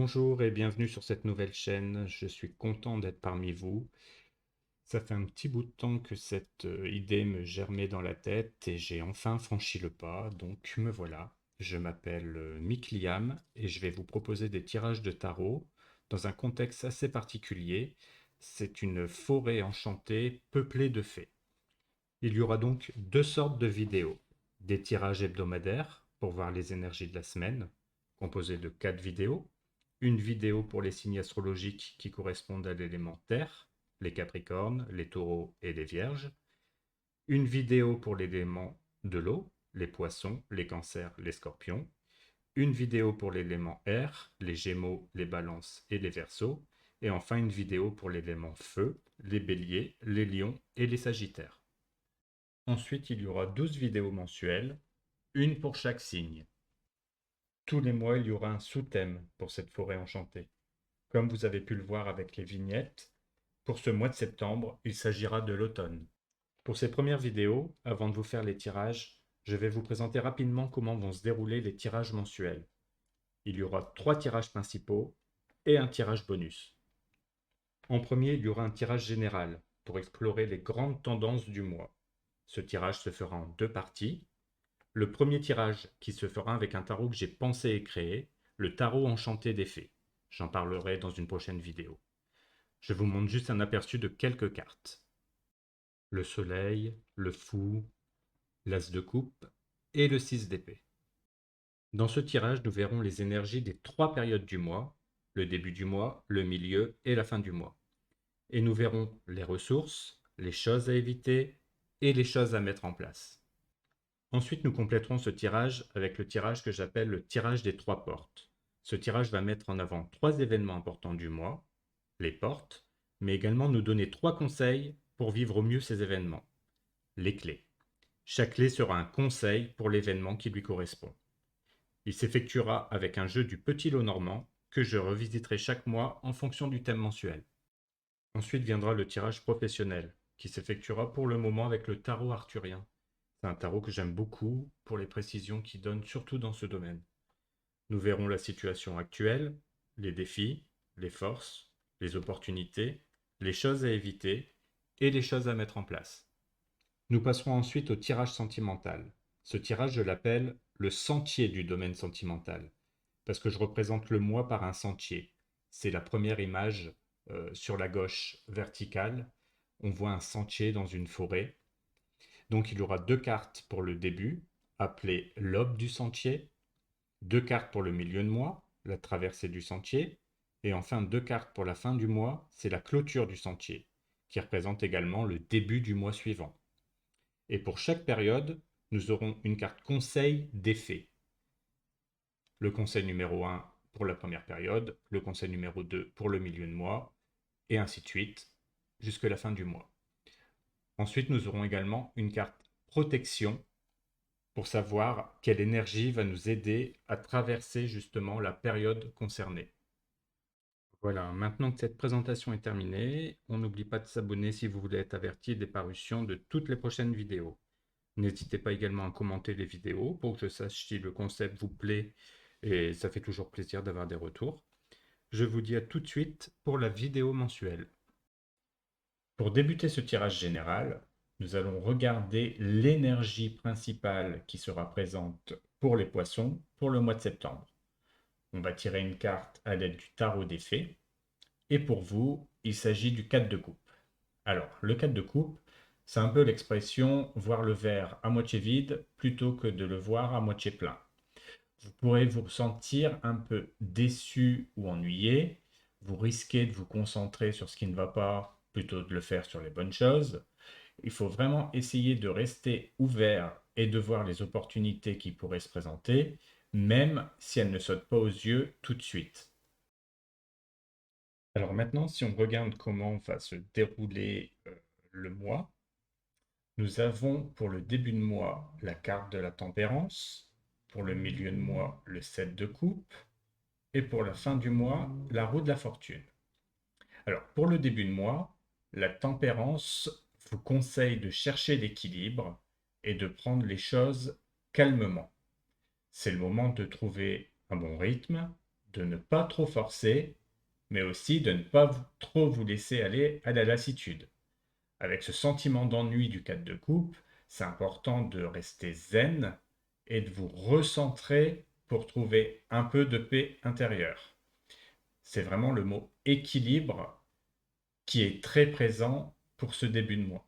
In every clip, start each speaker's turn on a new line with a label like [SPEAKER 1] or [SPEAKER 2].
[SPEAKER 1] Bonjour et bienvenue sur cette nouvelle chaîne. Je suis content d'être parmi vous. Ça fait un petit bout de temps que cette idée me germait dans la tête et j'ai enfin franchi le pas, donc me voilà. Je m'appelle Mick Liam et je vais vous proposer des tirages de tarot dans un contexte assez particulier. C'est une forêt enchantée peuplée de fées. Il y aura donc deux sortes de vidéos. Des tirages hebdomadaires pour voir les énergies de la semaine, composés de 4 vidéos. Une vidéo pour les signes astrologiques qui correspondent à l'élément Terre, les Capricornes, les Taureaux et les Vierges. Une vidéo pour l'élément de l'eau, les Poissons, les Cancers, les Scorpions. Une vidéo pour l'élément Air, les Gémeaux, les Balances et les Verseaux. Et enfin une vidéo pour l'élément Feu, les Béliers, les Lions et les Sagittaires. Ensuite, il y aura 12 vidéos mensuelles, une pour chaque signe. Tous les mois, il y aura un sous-thème pour cette forêt enchantée. Comme vous avez pu le voir avec les vignettes, pour ce mois de septembre, il s'agira de l'automne. Pour ces premières vidéos, avant de vous faire les tirages, je vais vous présenter rapidement comment vont se dérouler les tirages mensuels. Il y aura 3 tirages principaux et un tirage bonus. En premier, il y aura un tirage général pour explorer les grandes tendances du mois. Ce tirage se fera en 2 parties. Le premier tirage qui se fera avec un tarot que j'ai pensé et créé, le tarot enchanté des fées. J'en parlerai dans une prochaine vidéo. Je vous montre juste un aperçu de quelques cartes. Le soleil, le fou, l'as de coupe et le 6 d'épée. Dans ce tirage, nous verrons les énergies des 3 périodes du mois, le début du mois, le milieu et la fin du mois. Et nous verrons les ressources, les choses à éviter et les choses à mettre en place. Ensuite, nous compléterons ce tirage avec le tirage que j'appelle le tirage des 3 portes. Ce tirage va mettre en avant 3 événements importants du mois, les portes, mais également nous donner 3 conseils pour vivre au mieux ces événements, les clés. Chaque clé sera un conseil pour l'événement qui lui correspond. Il s'effectuera avec un jeu du petit lot normand que je revisiterai chaque mois en fonction du thème mensuel. Ensuite viendra le tirage professionnel, qui s'effectuera pour le moment avec le tarot arthurien. C'est un tarot que j'aime beaucoup pour les précisions qu'il donne, surtout dans ce domaine. Nous verrons la situation actuelle, les défis, les forces, les opportunités, les choses à éviter et les choses à mettre en place. Nous passerons ensuite au tirage sentimental. Ce tirage, je l'appelle le sentier du domaine sentimental, parce que je représente le moi par un sentier. C'est la première image sur la gauche verticale. On voit un sentier dans une forêt. Donc il y aura 2 cartes pour le début, appelées l'aube du sentier, 2 cartes pour le milieu de mois, la traversée du sentier, et enfin 2 cartes pour la fin du mois, c'est la clôture du sentier, qui représente également le début du mois suivant. Et pour chaque période, nous aurons une carte conseil d'effet. Le conseil numéro 1 pour la première période, le conseil numéro 2 pour le milieu de mois, et ainsi de suite, jusqu'à la fin du mois. Ensuite, nous aurons également une carte protection pour savoir quelle énergie va nous aider à traverser justement la période concernée. Voilà, maintenant que cette présentation est terminée, on n'oublie pas de s'abonner si vous voulez être averti des parutions de toutes les prochaines vidéos. N'hésitez pas également à commenter les vidéos pour que je sache si le concept vous plaît et ça fait toujours plaisir d'avoir des retours. Je vous dis à tout de suite pour la vidéo mensuelle. Pour débuter ce tirage général, nous allons regarder l'énergie principale qui sera présente pour les poissons pour le mois de septembre. On va tirer une carte à l'aide du tarot des fées. Et pour vous, il s'agit du 4 de coupe. Alors, le 4 de coupe, c'est un peu l'expression voir le verre à moitié vide plutôt que de le voir à moitié plein. Vous pourrez vous sentir un peu déçu ou ennuyé. Vous risquez de vous concentrer sur ce qui ne va pas plutôt que de le faire sur les bonnes choses. Il faut vraiment essayer de rester ouvert et de voir les opportunités qui pourraient se présenter, même si elles ne sautent pas aux yeux tout de suite. Alors maintenant, si on regarde comment va se dérouler le mois, nous avons pour le début de mois la carte de la tempérance, pour le milieu de mois le 7 de coupe, et pour la fin du mois la roue de la fortune. Alors pour le début de mois, la tempérance vous conseille de chercher l'équilibre et de prendre les choses calmement. C'est le moment de trouver un bon rythme, de ne pas trop forcer, mais aussi de ne pas trop vous laisser aller à la lassitude. Avec ce sentiment d'ennui du 4 de coupe, c'est important de rester zen et de vous recentrer pour trouver un peu de paix intérieure. C'est vraiment le mot équilibre qui est très présent pour ce début de mois.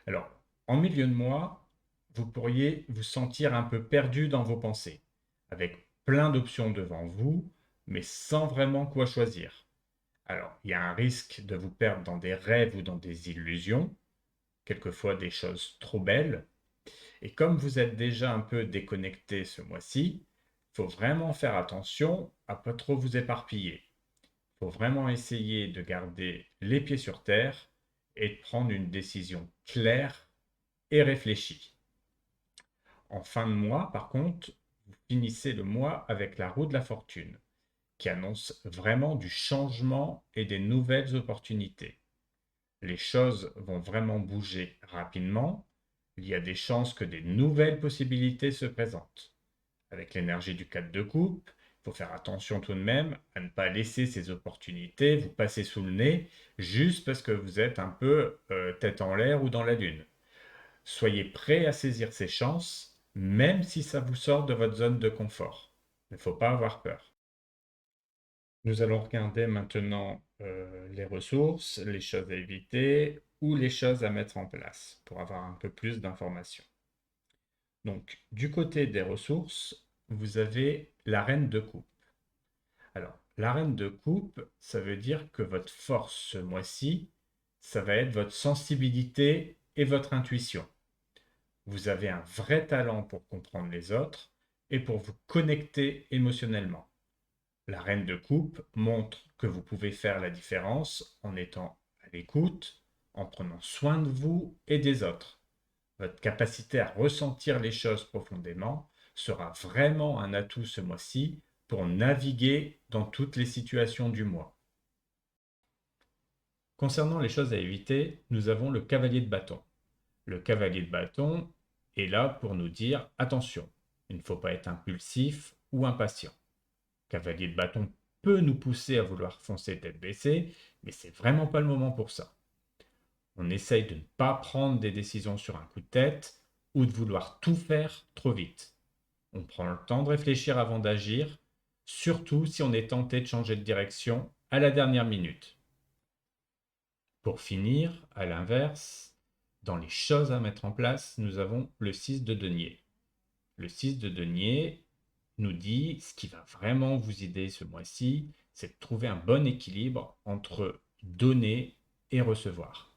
[SPEAKER 1] Alors, en milieu de mois, vous pourriez vous sentir un peu perdu dans vos pensées, avec plein d'options devant vous, mais sans vraiment quoi choisir. Alors, il y a un risque de vous perdre dans des rêves ou dans des illusions, quelquefois des choses trop belles. Et comme vous êtes déjà un peu déconnecté ce mois-ci, il faut vraiment faire attention à ne pas trop vous éparpiller. Il faut vraiment essayer de garder les pieds sur terre et de prendre une décision claire et réfléchie. En fin de mois, par contre, vous finissez le mois avec la roue de la fortune, qui annonce vraiment du changement et des nouvelles opportunités. Les choses vont vraiment bouger rapidement. Il y a des chances que des nouvelles possibilités se présentent. Avec l'énergie du 4 de coupe, il faut faire attention tout de même à ne pas laisser ces opportunités vous passer sous le nez juste parce que vous êtes un peu tête en l'air ou dans la lune. Soyez prêt à saisir ces chances, même si ça vous sort de votre zone de confort. Il ne faut pas avoir peur. Nous allons regarder maintenant les ressources, les choses à éviter ou les choses à mettre en place pour avoir un peu plus d'informations. Donc, du côté des ressources, vous avez la reine de coupe. Alors, la reine de coupe, ça veut dire que votre force ce mois-ci, ça va être votre sensibilité et votre intuition. Vous avez un vrai talent pour comprendre les autres et pour vous connecter émotionnellement. La reine de coupe montre que vous pouvez faire la différence en étant à l'écoute, en prenant soin de vous et des autres. Votre capacité à ressentir les choses profondément sera vraiment un atout ce mois-ci pour naviguer dans toutes les situations du mois. Concernant les choses à éviter, nous avons le cavalier de bâton. Le cavalier de bâton est là pour nous dire attention, il ne faut pas être impulsif ou impatient. Cavalier de bâton peut nous pousser à vouloir foncer tête baissée, mais c'est vraiment pas le moment pour ça. On essaye de ne pas prendre des décisions sur un coup de tête ou de vouloir tout faire trop vite. On prend le temps de réfléchir avant d'agir, surtout si on est tenté de changer de direction à la dernière minute. Pour finir, à l'inverse, dans les choses à mettre en place, nous avons le 6 de denier. Le 6 de denier nous dit ce qui va vraiment vous aider ce mois-ci, c'est de trouver un bon équilibre entre donner et recevoir.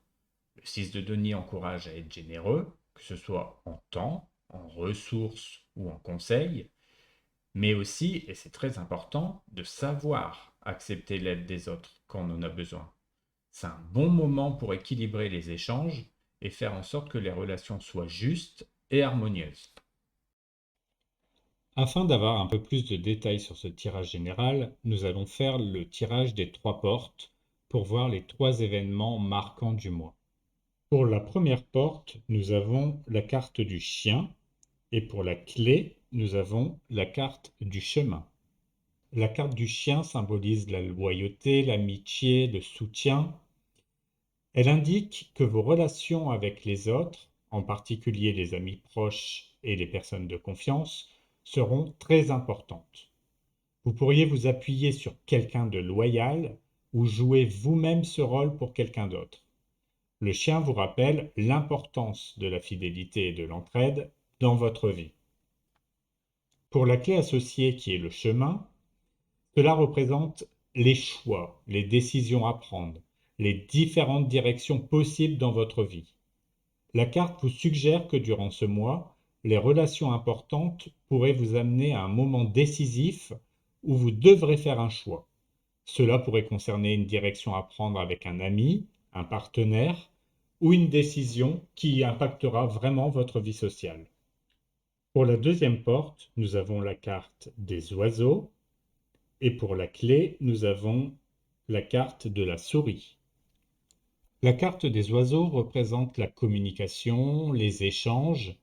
[SPEAKER 1] Le 6 de denier encourage à être généreux, que ce soit en temps, en ressources ou en conseils, mais aussi, et c'est très important, de savoir accepter l'aide des autres quand on en a besoin. C'est un bon moment pour équilibrer les échanges et faire en sorte que les relations soient justes et harmonieuses. Afin d'avoir un peu plus de détails sur ce tirage général, nous allons faire le tirage des 3 portes pour voir les 3 événements marquants du mois. Pour la première porte, nous avons la carte du chien et pour la clé, nous avons la carte du chemin. La carte du chien symbolise la loyauté, l'amitié, le soutien. Elle indique que vos relations avec les autres, en particulier les amis proches et les personnes de confiance, seront très importantes. Vous pourriez vous appuyer sur quelqu'un de loyal ou jouer vous-même ce rôle pour quelqu'un d'autre. Le chien vous rappelle l'importance de la fidélité et de l'entraide dans votre vie. Pour la clé associée qui est le chemin, cela représente les choix, les décisions à prendre, les différentes directions possibles dans votre vie. La carte vous suggère que durant ce mois, les relations importantes pourraient vous amener à un moment décisif où vous devrez faire un choix. Cela pourrait concerner une direction à prendre avec un ami, un partenaire ou une décision qui impactera vraiment votre vie sociale. Pour la deuxième porte, nous avons la carte des oiseaux et pour la clé, nous avons la carte de la souris. La carte des oiseaux représente la communication, les échanges,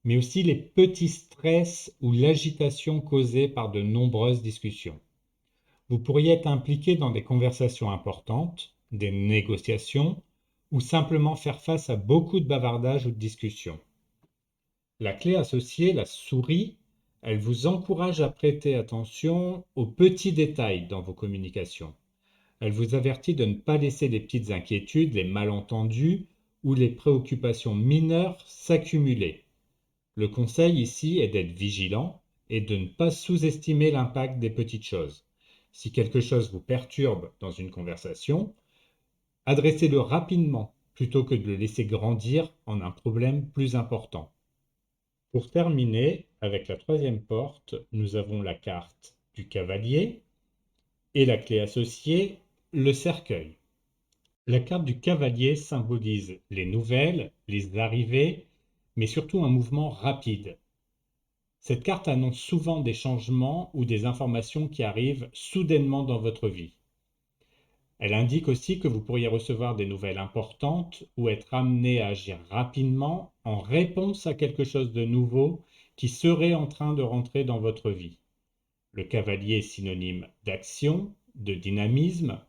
[SPEAKER 1] mais aussi les petits stress ou l'agitation causée par de nombreuses discussions. Vous pourriez être impliqué dans des conversations importantes, des négociations, ou simplement faire face à beaucoup de bavardages ou de discussions. La clé associée, la souris, elle vous encourage à prêter attention aux petits détails dans vos communications. Elle vous avertit de ne pas laisser les petites inquiétudes, les malentendus ou les préoccupations mineures s'accumuler. Le conseil ici est d'être vigilant et de ne pas sous-estimer l'impact des petites choses. Si quelque chose vous perturbe dans une conversation, adressez-le rapidement plutôt que de le laisser grandir en un problème plus important. Pour terminer, avec la troisième porte, nous avons la carte du cavalier et la clé associée, le cercueil. La carte du cavalier symbolise les nouvelles, les arrivées, mais surtout un mouvement rapide. Cette carte annonce souvent des changements ou des informations qui arrivent soudainement dans votre vie. Elle indique aussi que vous pourriez recevoir des nouvelles importantes ou être amené à agir rapidement en réponse à quelque chose de nouveau qui serait en train de rentrer dans votre vie. Le cavalier est synonyme d'action, de dynamisme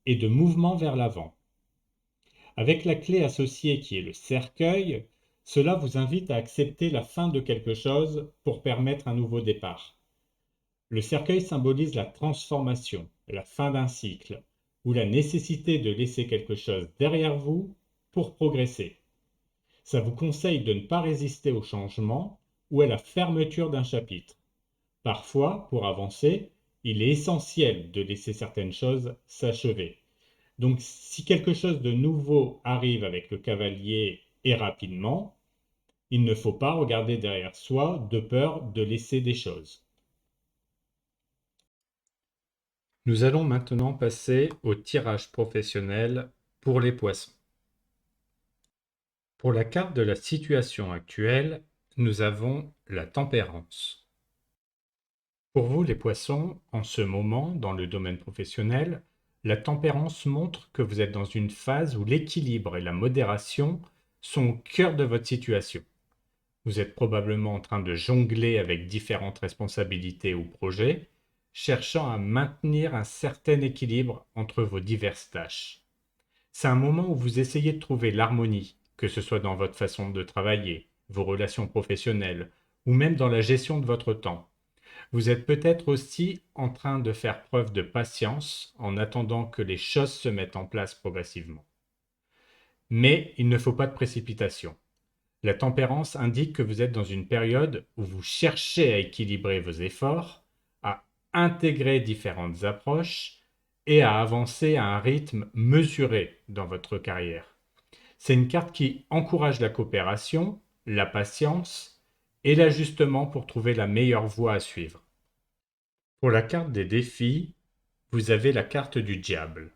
[SPEAKER 1] et de mouvement vers l'avant. Avec la clé associée qui est le cercueil, cela vous invite à accepter la fin de quelque chose pour permettre un nouveau départ. Le cercueil symbolise la transformation, la fin d'un cycle, ou la nécessité de laisser quelque chose derrière vous pour progresser. Ça vous conseille de ne pas résister au changement ou à la fermeture d'un chapitre. Parfois, pour avancer, il est essentiel de laisser certaines choses s'achever. Donc, si quelque chose de nouveau arrive avec le cavalier et rapidement, il ne faut pas regarder derrière soi de peur de laisser des choses. Nous allons maintenant passer au tirage professionnel pour les poissons. Pour la carte de la situation actuelle, nous avons la tempérance. Pour vous, les poissons, en ce moment, dans le domaine professionnel, la tempérance montre que vous êtes dans une phase où l'équilibre et la modération sont au cœur de votre situation. Vous êtes probablement en train de jongler avec différentes responsabilités ou projets, cherchant à maintenir un certain équilibre entre vos diverses tâches. C'est un moment où vous essayez de trouver l'harmonie, que ce soit dans votre façon de travailler, vos relations professionnelles, ou même dans la gestion de votre temps. Vous êtes peut-être aussi en train de faire preuve de patience en attendant que les choses se mettent en place progressivement. Mais il ne faut pas de précipitation. La tempérance indique que vous êtes dans une période où vous cherchez à équilibrer vos efforts, à intégrer différentes approches et à avancer à un rythme mesuré dans votre carrière. C'est une carte qui encourage la coopération, la patience et l'ajustement pour trouver la meilleure voie à suivre. Pour la carte des défis, vous avez la carte du diable.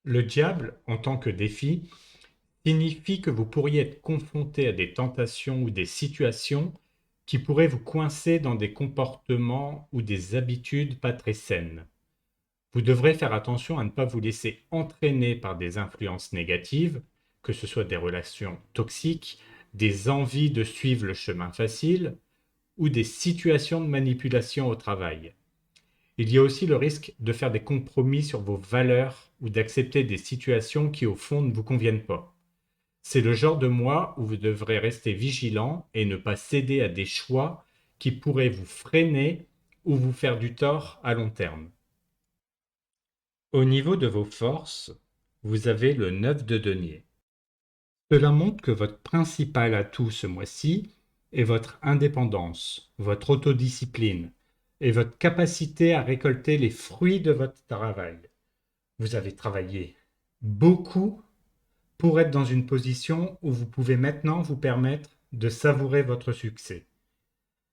[SPEAKER 1] Le diable, en tant que défi, signifie que vous pourriez être confronté à des tentations ou des situations qui pourraient vous coincer dans des comportements ou des habitudes pas très saines. Vous devrez faire attention à ne pas vous laisser entraîner par des influences négatives, que ce soit des relations toxiques, des envies de suivre le chemin facile ou des situations de manipulation au travail. Il y a aussi le risque de faire des compromis sur vos valeurs ou d'accepter des situations qui au fond ne vous conviennent pas. C'est le genre de mois où vous devrez rester vigilant et ne pas céder à des choix qui pourraient vous freiner ou vous faire du tort à long terme. Au niveau de vos forces, vous avez le 9 de denier. Cela montre que votre principal atout ce mois-ci est votre indépendance, votre autodiscipline et votre capacité à récolter les fruits de votre travail. Vous avez travaillé beaucoup pour être dans une position où vous pouvez maintenant vous permettre de savourer votre succès.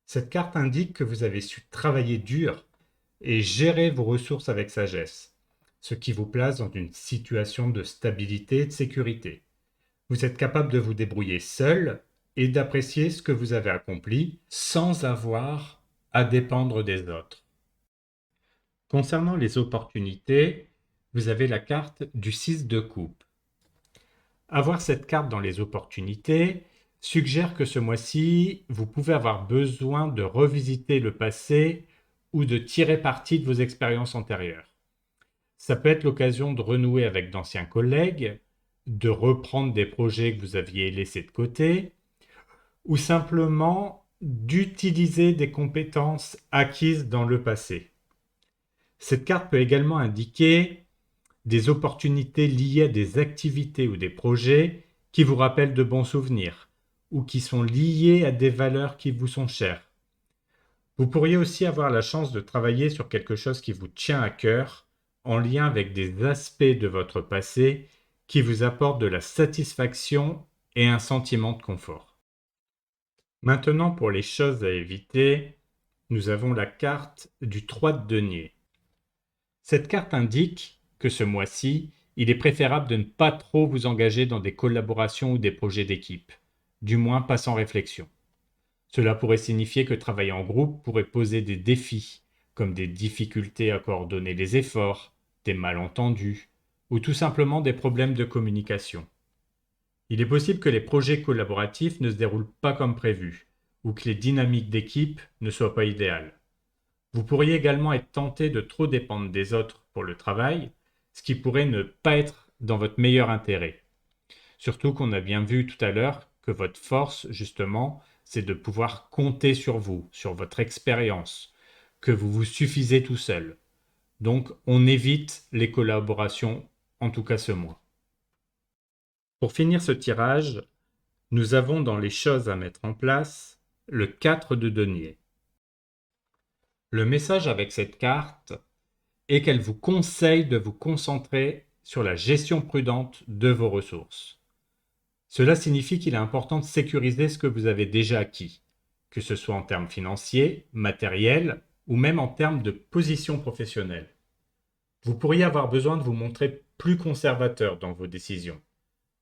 [SPEAKER 1] Cette carte indique que vous avez su travailler dur et gérer vos ressources avec sagesse, ce qui vous place dans une situation de stabilité et de sécurité. Vous êtes capable de vous débrouiller seul et d'apprécier ce que vous avez accompli sans avoir à dépendre des autres. Concernant les opportunités, vous avez la carte du 6 de coupe. Avoir cette carte dans les opportunités suggère que ce mois-ci, vous pouvez avoir besoin de revisiter le passé ou de tirer parti de vos expériences antérieures. Ça peut être l'occasion de renouer avec d'anciens collègues, de reprendre des projets que vous aviez laissés de côté, ou simplement d'utiliser des compétences acquises dans le passé. Cette carte peut également indiquer des opportunités liées à des activités ou des projets qui vous rappellent de bons souvenirs ou qui sont liés à des valeurs qui vous sont chères. Vous pourriez aussi avoir la chance de travailler sur quelque chose qui vous tient à cœur en lien avec des aspects de votre passé qui vous apportent de la satisfaction et un sentiment de confort. Maintenant, pour les choses à éviter, nous avons la carte du 3 de denier. Cette carte indique que ce mois-ci, il est préférable de ne pas trop vous engager dans des collaborations ou des projets d'équipe, du moins pas sans réflexion. Cela pourrait signifier que travailler en groupe pourrait poser des défis, comme des difficultés à coordonner les efforts, des malentendus, ou tout simplement des problèmes de communication. Il est possible que les projets collaboratifs ne se déroulent pas comme prévu, ou que les dynamiques d'équipe ne soient pas idéales. Vous pourriez également être tenté de trop dépendre des autres pour le travail, ce qui pourrait ne pas être dans votre meilleur intérêt. Surtout qu'on a bien vu tout à l'heure que votre force, justement, c'est de pouvoir compter sur vous, sur votre expérience, que vous vous suffisez tout seul. Donc, on évite les collaborations, en tout cas ce mois. Pour finir ce tirage, nous avons dans les choses à mettre en place le 4 de denier. Le message avec cette carte est qu'elle vous conseille de vous concentrer sur la gestion prudente de vos ressources. Cela signifie qu'il est important de sécuriser ce que vous avez déjà acquis, que ce soit en termes financiers, matériels ou même en termes de position professionnelle. Vous pourriez avoir besoin de vous montrer plus conservateur dans vos décisions,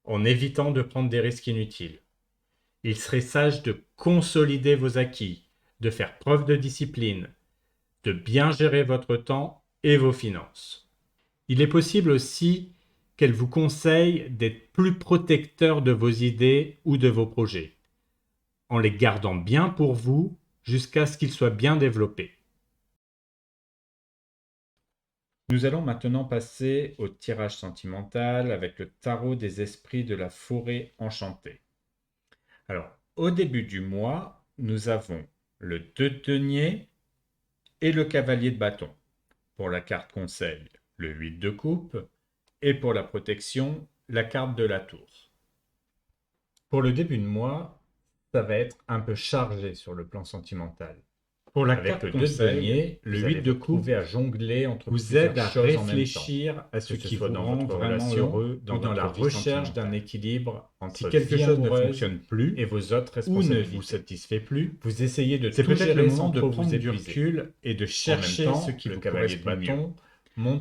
[SPEAKER 1] en évitant de prendre des risques inutiles. Il serait sage de consolider vos acquis, de faire preuve de discipline, de bien gérer votre temps et vos finances. Il est possible aussi qu'elle vous conseille d'être plus protecteur de vos idées ou de vos projets, en les gardant bien pour vous jusqu'à ce qu'ils soient bien développés. Nous allons maintenant passer au tirage sentimental avec le tarot des esprits de la forêt enchantée. Alors, au début du mois, nous avons le 2 de denier et le cavalier de bâton. Pour la carte conseil, le 8 de coupe et pour la protection, la carte de la tour. Pour le début de mois, ça va être un peu chargé sur le plan sentimental. Pour la carte de denier, le 8 de coupe à jongler entre vous aide à réfléchir à ce qui vous rend vraiment heureux dans la recherche d'un équilibre entre si quelque chose ne fonctionne plus et vos autres responsabilités ou ne vous satisfait plus, vous essayez de c'est peut-être le moment de prendre du recul et de chercher ce qui vous correspond mieux.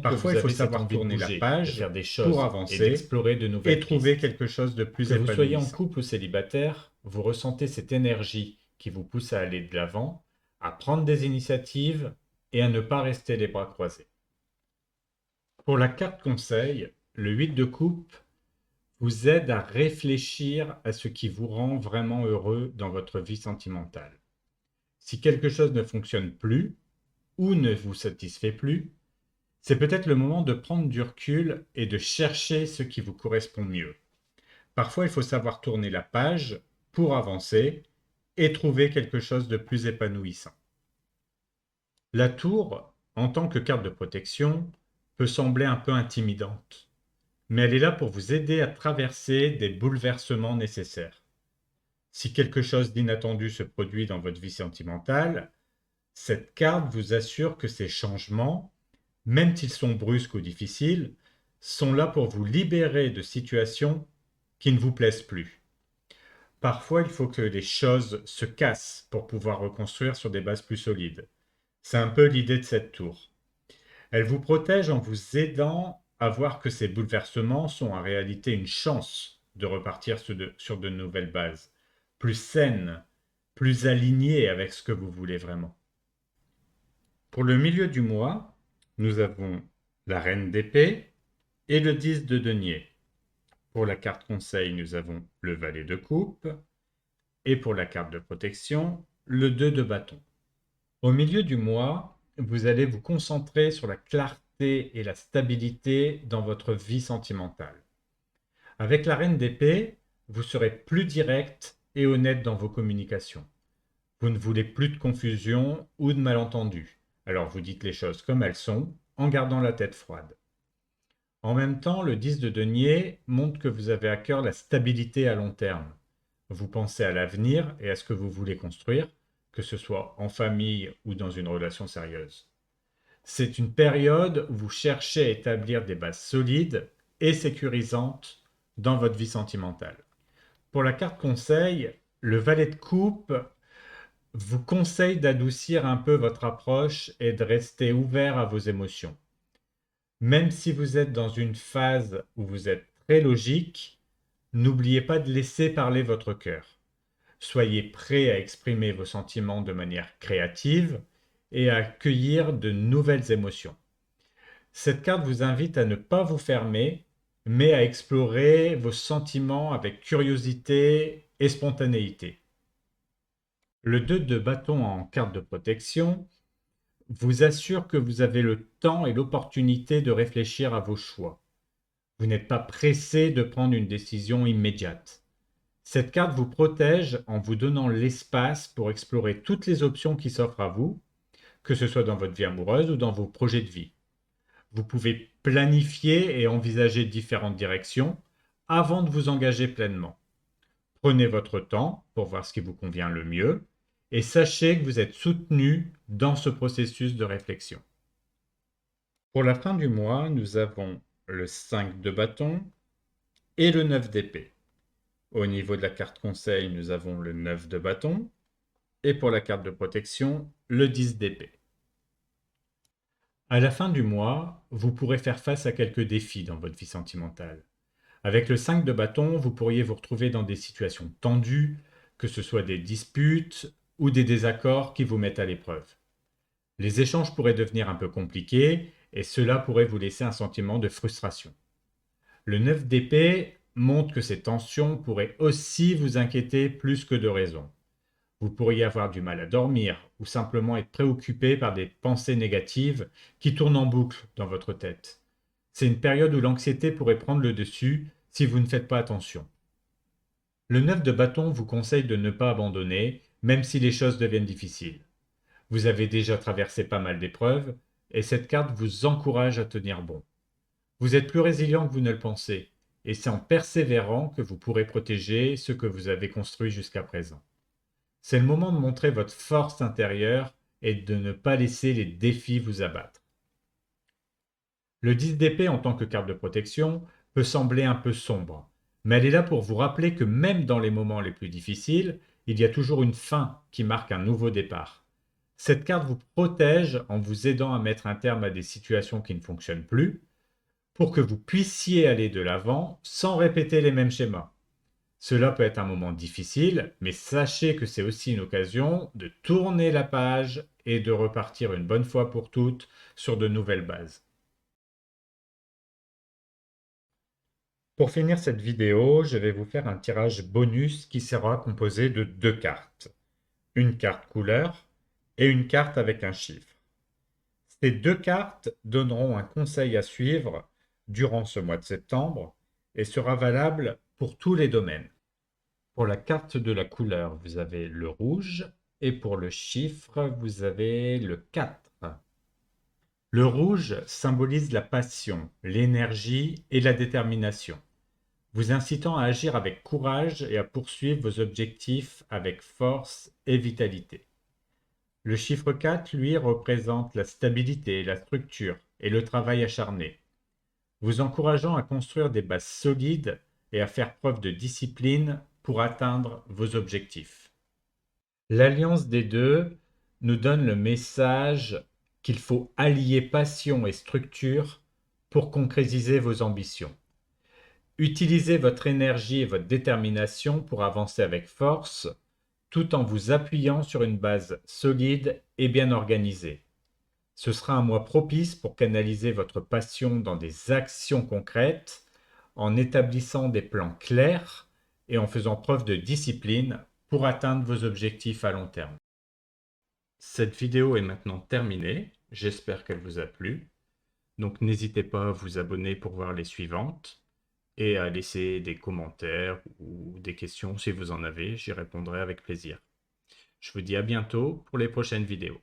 [SPEAKER 1] Parfois, il faut savoir tourner la page, faire des choses pour avancer, explorer de nouvelles et trouver quelque chose de plus épanouissant. Que vous soyez en couple ou célibataire, vous ressentez cette énergie qui vous pousse à aller de l'avant, à prendre des initiatives et à ne pas rester les bras croisés. Pour la carte conseil, le 8 de coupe vous aide à réfléchir à ce qui vous rend vraiment heureux dans votre vie sentimentale. Si quelque chose ne fonctionne plus ou ne vous satisfait plus, c'est peut-être le moment de prendre du recul et de chercher ce qui vous correspond mieux. Parfois, il faut savoir tourner la page pour avancer et trouver quelque chose de plus épanouissant. La tour, en tant que carte de protection, peut sembler un peu intimidante, mais elle est là pour vous aider à traverser des bouleversements nécessaires. Si quelque chose d'inattendu se produit dans votre vie sentimentale, cette carte vous assure que ces changements, même s'ils sont brusques ou difficiles, sont là pour vous libérer de situations qui ne vous plaisent plus. Parfois, il faut que les choses se cassent pour pouvoir reconstruire sur des bases plus solides. C'est un peu l'idée de cette tour. Elle vous protège en vous aidant à voir que ces bouleversements sont en réalité une chance de repartir sur de nouvelles bases, plus saines, plus alignées avec ce que vous voulez vraiment. Pour le milieu du mois, nous avons la reine d'épée et le 10 de denier. Pour la carte conseil, nous avons le valet de coupe, et pour la carte de protection, le 2 de bâton. Au milieu du mois, vous allez vous concentrer sur la clarté et la stabilité dans votre vie sentimentale. Avec la reine d'épée, vous serez plus direct et honnête dans vos communications. Vous ne voulez plus de confusion ou de malentendus. Alors vous dites les choses comme elles sont, en gardant la tête froide. En même temps, le 10 de denier montre que vous avez à cœur la stabilité à long terme. Vous pensez à l'avenir et à ce que vous voulez construire, que ce soit en famille ou dans une relation sérieuse. C'est une période où vous cherchez à établir des bases solides et sécurisantes dans votre vie sentimentale. Pour la carte conseil, le valet de coupe vous conseille d'adoucir un peu votre approche et de rester ouvert à vos émotions. Même si vous êtes dans une phase où vous êtes très logique, n'oubliez pas de laisser parler votre cœur. Soyez prêt à exprimer vos sentiments de manière créative et à accueillir de nouvelles émotions. Cette carte vous invite à ne pas vous fermer, mais à explorer vos sentiments avec curiosité et spontanéité. Le 2 de bâton en carte de protection vous assure que vous avez le temps et l'opportunité de réfléchir à vos choix. Vous n'êtes pas pressé de prendre une décision immédiate. Cette carte vous protège en vous donnant l'espace pour explorer toutes les options qui s'offrent à vous, que ce soit dans votre vie amoureuse ou dans vos projets de vie. Vous pouvez planifier et envisager différentes directions avant de vous engager pleinement. Prenez votre temps pour voir ce qui vous convient le mieux et sachez que vous êtes soutenu dans ce processus de réflexion. Pour la fin du mois, nous avons le 5 de bâton et le 9 d'épée. Au niveau de la carte conseil, nous avons le 9 de bâton et pour la carte de protection, le 10 d'épée. À la fin du mois, vous pourrez faire face à quelques défis dans votre vie sentimentale. Avec le 5 de bâton, vous pourriez vous retrouver dans des situations tendues, que ce soit des disputes ou des désaccords qui vous mettent à l'épreuve. Les échanges pourraient devenir un peu compliqués et cela pourrait vous laisser un sentiment de frustration. Le 9 d'épée montre que ces tensions pourraient aussi vous inquiéter plus que de raison. Vous pourriez avoir du mal à dormir ou simplement être préoccupé par des pensées négatives qui tournent en boucle dans votre tête. C'est une période où l'anxiété pourrait prendre le dessus si vous ne faites pas attention. Le 9 de bâton vous conseille de ne pas abandonner, même si les choses deviennent difficiles. Vous avez déjà traversé pas mal d'épreuves, et cette carte vous encourage à tenir bon. Vous êtes plus résilient que vous ne le pensez, et c'est en persévérant que vous pourrez protéger ce que vous avez construit jusqu'à présent. C'est le moment de montrer votre force intérieure et de ne pas laisser les défis vous abattre. Le 10 d'épée en tant que carte de protection peut sembler un peu sombre, mais elle est là pour vous rappeler que même dans les moments les plus difficiles, il y a toujours une fin qui marque un nouveau départ. Cette carte vous protège en vous aidant à mettre un terme à des situations qui ne fonctionnent plus, pour que vous puissiez aller de l'avant sans répéter les mêmes schémas. Cela peut être un moment difficile, mais sachez que c'est aussi une occasion de tourner la page et de repartir une bonne fois pour toutes sur de nouvelles bases. Pour finir cette vidéo, je vais vous faire un tirage bonus qui sera composé de 2 cartes. Une carte couleur et une carte avec un chiffre. Ces 2 cartes donneront un conseil à suivre durant ce mois de septembre et sera valable pour tous les domaines. Pour la carte de la couleur, vous avez le rouge et pour le chiffre, vous avez le 4. Le rouge symbolise la passion, l'énergie et la détermination, vous incitant à agir avec courage et à poursuivre vos objectifs avec force et vitalité. Le chiffre 4, lui, représente la stabilité, la structure et le travail acharné, vous encourageant à construire des bases solides et à faire preuve de discipline pour atteindre vos objectifs. L'alliance des deux nous donne le message qu'il faut allier passion et structure pour concrétiser vos ambitions. Utilisez votre énergie et votre détermination pour avancer avec force, tout en vous appuyant sur une base solide et bien organisée. Ce sera un mois propice pour canaliser votre passion dans des actions concrètes, en établissant des plans clairs et en faisant preuve de discipline pour atteindre vos objectifs à long terme. Cette vidéo est maintenant terminée. J'espère qu'elle vous a plu. Donc n'hésitez pas à vous abonner pour voir les suivantes et à laisser des commentaires ou des questions si vous en avez. J'y répondrai avec plaisir. Je vous dis à bientôt pour les prochaines vidéos.